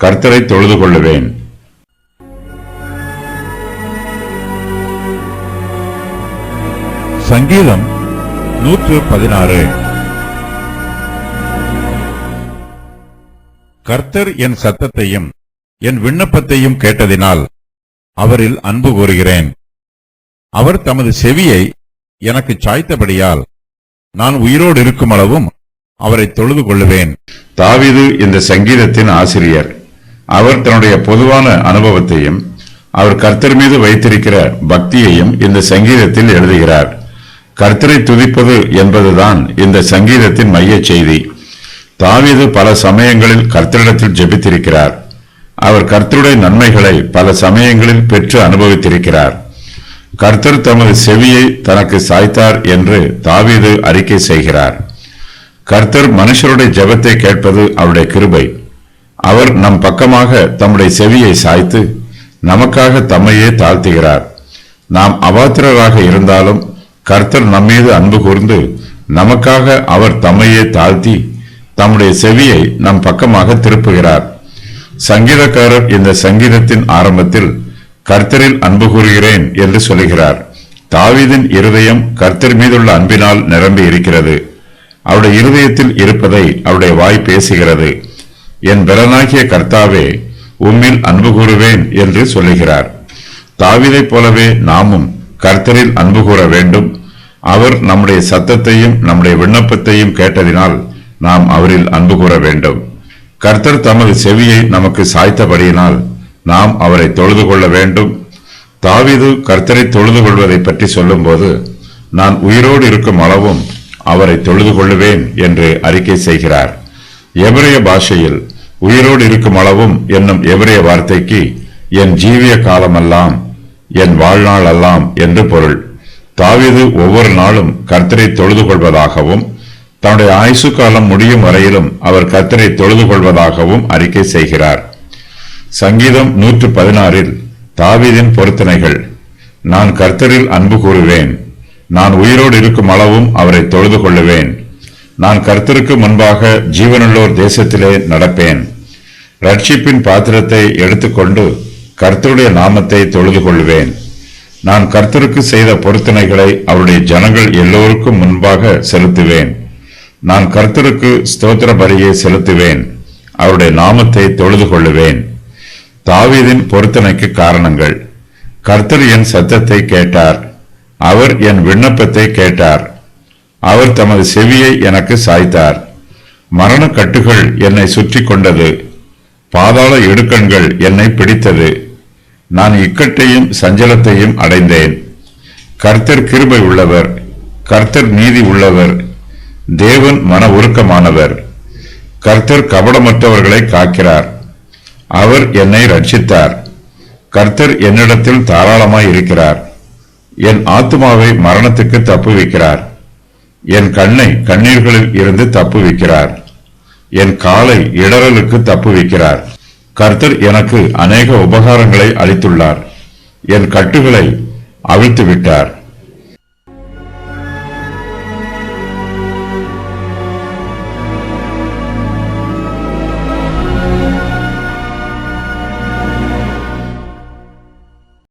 கர்த்தரை தொழுது கொள்ளுவேன். சங்கீதம் 116. கர்த்தர் என் சத்தத்தையும் என் விண்ணப்பத்தையும் கேட்டதினால் அவரில் அன்பு கூறுகிறேன். அவர் தமது செவியை எனக்கு சாய்த்தபடியால் நான் உயிரோடு இருக்கும் அளவும் அவரை தொழுது கொள்ளுவேன். தாவீது இந்த சங்கீதத்தின் ஆசிரியர். அவர் தன்னுடைய பொதுவான அனுபவத்தையும் அவர் கர்த்தர் மீது வைத்திருக்கிற பக்தியையும் இந்த சங்கீதத்தில் எழுதுகிறார். கர்த்தரை துதிப்பது என்பதுதான் இந்த சங்கீதத்தின் மைய செய்தி. தாவீது பல சமயங்களில் கர்த்தரிடத்தில் ஜெபித்திருக்கிறார். அவர் கர்த்தருடைய நன்மைகளை பல சமயங்களில் பெற்று அனுபவித்திருக்கிறார். கர்த்தர் தமது செவியை தனக்கு சாய்த்தார் என்று தாவீது அறிக்கை செய்கிறார். கர்த்தர் மனுஷருடைய ஜெபத்தை கேட்பது அவருடைய கிருபை. அவர் நம் பக்கமாக தம்முடைய செவியை சாய்த்து நமக்காக தம்மையே தாழ்த்துகிறார். நாம் அபாத்திரராக இருந்தாலும் கர்த்தர் நம்மீது அன்பு கூர்ந்து நமக்காக அவர் தம்மையே தாழ்த்தி தம்முடைய செவியை நம் பக்கமாக திருப்புகிறார். சங்கீதக்காரர் இந்த சங்கீதத்தின் ஆரம்பத்தில் கர்த்தரில் அன்பு கூறுகிறேன் என்று சொல்லுகிறார். தாவீதின் இருதயம் கர்த்தர் மீதுள்ள அன்பினால் நிரம்பி இருக்கிறது. அவருடைய இருதயத்தில் இருப்பதை அவருடைய வாய் பேசுகிறது. என் பலனாகிய கர்த்தாவே, உம்மில் அன்பு கூறுவேன் என்று சொல்லுகிறார். தாவீதைப் போலவே நாமும் கர்த்தரில் அன்பு கூற வேண்டும். அவர் நம்முடைய சத்தத்தையும் நம்முடைய விண்ணப்பத்தையும் கேட்டதினால் நாம் அவரில் அன்பு கூற வேண்டும். கர்த்தர் தமது செவியை நமக்கு சாய்த்தபடியினால் நாம் அவரை தொழுது கொள்ள வேண்டும். தாவீது கர்த்தரை தொழுது கொள்வதை பற்றி சொல்லும்போது, நான் உயிரோடு இருக்கும் அளவும் அவரை தொழுது கொள்ளுவேன் என்று அறிக்கை செய்கிறார். எபிரேய பாஷையில் உயிரோடு இருக்கும் அளவும் என்னும் எபிரேய வார்த்தைக்கு என் ஜீவிய காலமெல்லாம், என் வாழ்நாள் எல்லாம் என்று பொருள். தாவீது ஒவ்வொரு நாளும் கர்த்தரை தொழுது கொள்வதாகவும் தன்னுடைய ஆயுசு காலம் முடியும் வரையிலும் அவர் கர்த்தரை தொழுது கொள்வதாகவும் அறிக்கை செய்கிறார். சங்கீதம் 116 தாவீதின் பொருத்தனைகள். நான் கர்த்தரில் அன்பு கூறுவேன். நான் உயிரோடு இருக்கும் அளவும் அவரை தொழுது கொள்ளுவேன். நான் கர்த்தருக்கு முன்பாக ஜீவனுள்ளோர் தேசத்திலே நடப்பேன். ரட்சிப்பின் பாத்திரத்தை எடுத்துக்கொண்டு கர்த்தருடைய நாமத்தை தொழுது கொள்வேன். நான் கர்த்தருக்கு செய்த பொருத்தனைகளை அவருடைய ஜனங்கள் எல்லோருக்கும் முன்பாக செலுத்துவேன். நான் கர்த்தருக்கு ஸ்தோத்திர பலியை செலுத்துவேன். அவருடைய நாமத்தை தொழுது கொள்ளுவேன். தாவீதின் பொருத்தனைக்கு காரணங்கள். கர்த்தர் என் சத்தத்தை கேட்டார். அவர் என் விண்ணப்பத்தை கேட்டார். அவர் தமது செவியை எனக்கு சாய்த்தார். மரண கட்டுகள் என்னை சுற்றி கொண்டது. பாதாள இடுக்கண்கள் என்னை பிடித்தது. நான் இக்கட்டையும் சஞ்சலத்தையும் அடைந்தேன். கர்த்தர் கிருபை உள்ளவர். கர்த்தர் நீதி உள்ளவர். தேவன் மன உருக்கமானவர். கர்த்தர் கபடமற்றவர்களை காக்கிறார். அவர் என்னை ரட்சித்தார். கர்த்தர் என்னிடத்தில் தாராளமாய் இருக்கிறார். என் ஆத்துமாவை மரணத்துக்கு தப்புவிக்கிறார். என் கண்ணை கண்ணீர்களில் இருந்து தப்புவிக்கிறார். என் காலை இடறலுக்கு தப்புவிக்கிறார். கர்த்தர் எனக்கு அநேக உபகாரங்களை அளித்துள்ளார். என் கட்டுகளை அவிழ்த்து விட்டார்.